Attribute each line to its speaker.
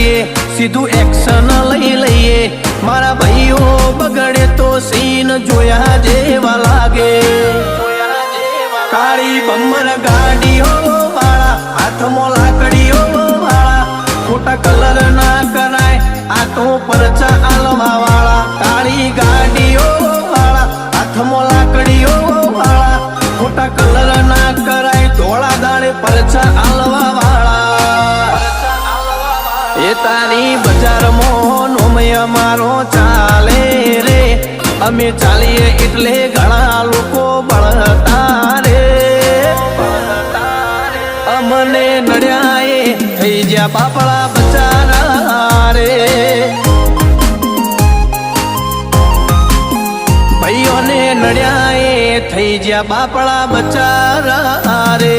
Speaker 1: કરીએ, સીધું એક્શન લઈ લઈએ. મારા ભાઈઓ બગડે તો સીન જોયા જેવા લાગે. કાળી બમ્બર ગાડીઓ વાળા, હાથમાં લાકડીઓ વાળા, ખોટા કલર ના કરાય આ તો પરચા આલવા વાળા. કાળી ગાડીઓ વાળા, હાથમાં લાકડીઓ વાળા, ખોટા કલર ના કરાય ધોળા દાડે પરચા આલવા વાળા. એ તારી બજારમાં નોમય મારો ચાલે રે, અમે ચાલીએ એટલે ઘણા લોકો બળતા રે. અમને નડ્યા એ થઈ જ્યાં બાપડા બચારા રે. ભાઈઓને નડ્યા એ થઈ જ્યાં બાપડા બચારા રે.